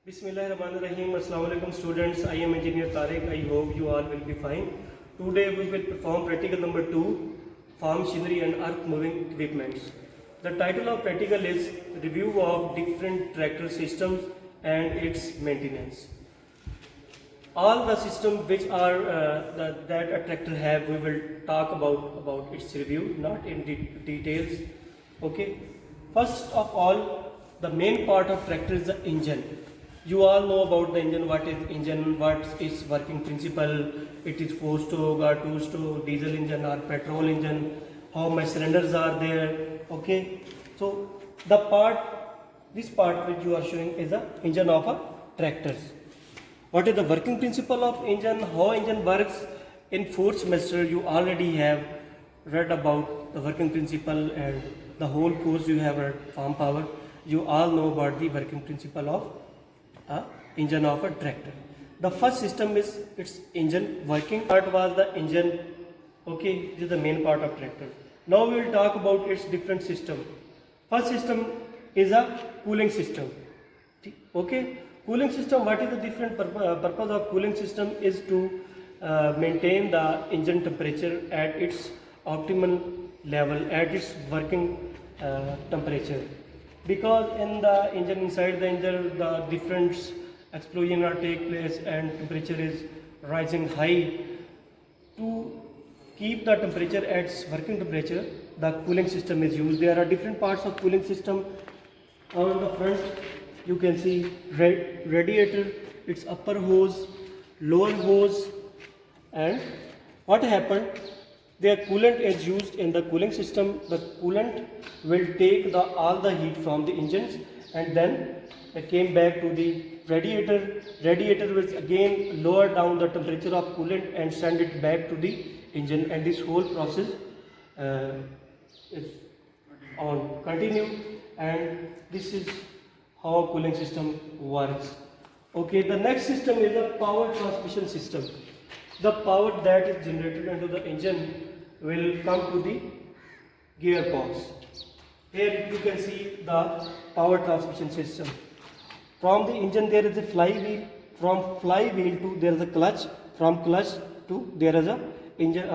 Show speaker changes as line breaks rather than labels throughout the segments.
Bismillahirrahmanirrahim. Assalamu alaikum students. I am engineer Tariq. I hope you all will be fine. Today we will perform practical number 2, farm machinery and earth moving equipments. The title of practical is review of different tractor systems and its maintenance. All the systems which are that a tractor have, we will talk about its review, not in details. Okay. First of all, the main part of tractor is the engine. You all know about the engine, what is engine, what is working principle, it is 4-stroke or 2-stroke, diesel engine or petrol engine, how many cylinders are there, okay. So this part which you are showing is the engine of a tractor. What is the working principle of engine, how engine works? In 4th semester you already have read about the working principle, and the whole course you have read farm power. You all know about the working principle of engine of a tractor. The first system is its engine working. Part was the engine. Okay, this is the main part of tractor. Now we will talk about its different system. First system is a cooling system. Okay, cooling system. What is the different purpose of cooling system is to maintain the engine temperature at its optimal level, at its working temperature. Because in the engine, inside the engine, the different explosion are take place and temperature is rising high. To keep the temperature at its working temperature, the cooling system is used. There are different parts of cooling system. On the front you can see radiator, its upper hose, lower hose, and what happened, their coolant is used in the cooling system. The coolant will take all the heat from the engines and then it came back to the radiator. Radiator will again lower down the temperature of coolant and send it back to the engine, and this whole process is on continue, and this is how cooling system works. Okay, the next system is the power transmission system. The power that is generated into the engine will come to the gearbox. Here you can see the power transmission system. From the engine there is a flywheel. From flywheel to there is a clutch. From clutch to there is a engine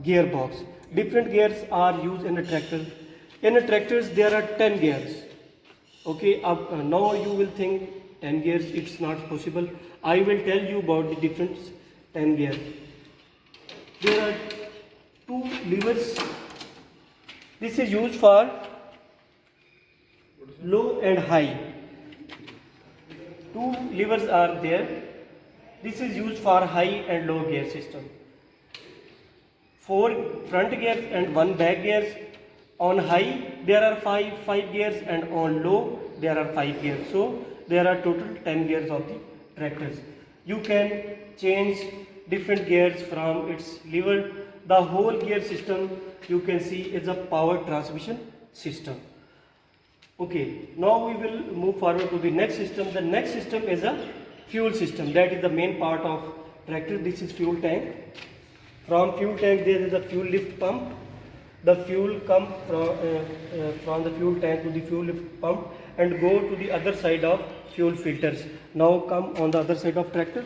gearbox. Different gears are used in a tractor. In a tractors there are 10 gears. Okay, now you will think 10 gears, it's not possible. I will tell you about the different 10 gears. There are 2 levers. This is used for low and high. 2 levers are there. This is used for high and low gear system. 4 front gears and 1 back gears. On high there are 5 gears, and on low there are 5 gears. So there are total 10 gears of the tractors. You can change different gears from its lever. The whole gear system you can see is a power transmission system. Okay, now we will move forward to the next system. The next system is a fuel system. That is the main part of tractor. This is fuel tank. From fuel tank there is a fuel lift pump. The fuel comes from the fuel tank to the fuel lift pump and go to the other side of fuel filters. Now come on the other side of tractor.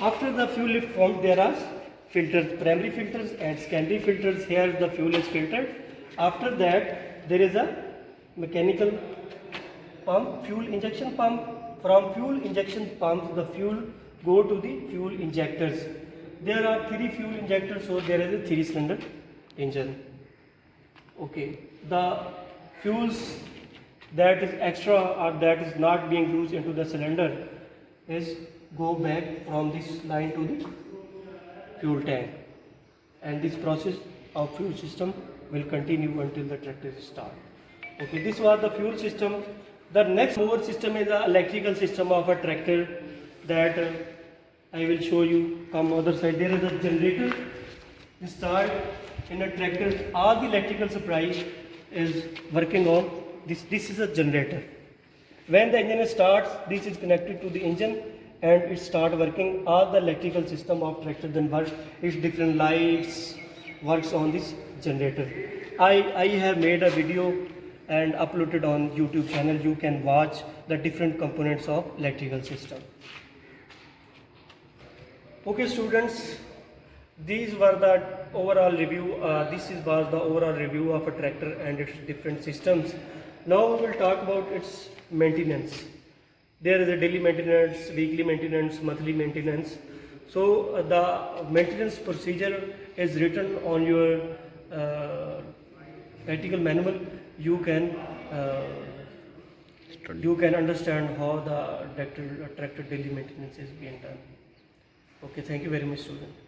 After the fuel lift pump there are filters, primary filters and secondary filters. Here the fuel is filtered. After that there is a mechanical pump, fuel injection pump. From fuel injection pump the fuel go to the fuel injectors. There are 3 fuel injectors, so there is a 3-cylinder engine. Okay, the fuels that is extra or that is not being used into the cylinder is go back from this line to the fuel tank, and this process of fuel system will continue until the tractor is started. Okay, this was the fuel system. The next mover system is the electrical system of a tractor that I will show you. Come other side, there is a generator installed in a tractor. All the electrical supply is working on this. This is a generator. When the engine starts, this is connected to the engine and it start working. All the electrical system of tractor then works. Its different lights works on this generator. I have made a video and uploaded on YouTube channel. You can watch the different components of electrical system. Okay students, these were the overall review. Was the overall review of a tractor and its different systems. Now we will talk about its maintenance. There is a daily maintenance, weekly maintenance, monthly maintenance. So the maintenance procedure is written on your practical manual. You can understand how the tractor daily maintenance is being done. Okay, thank you very much, student.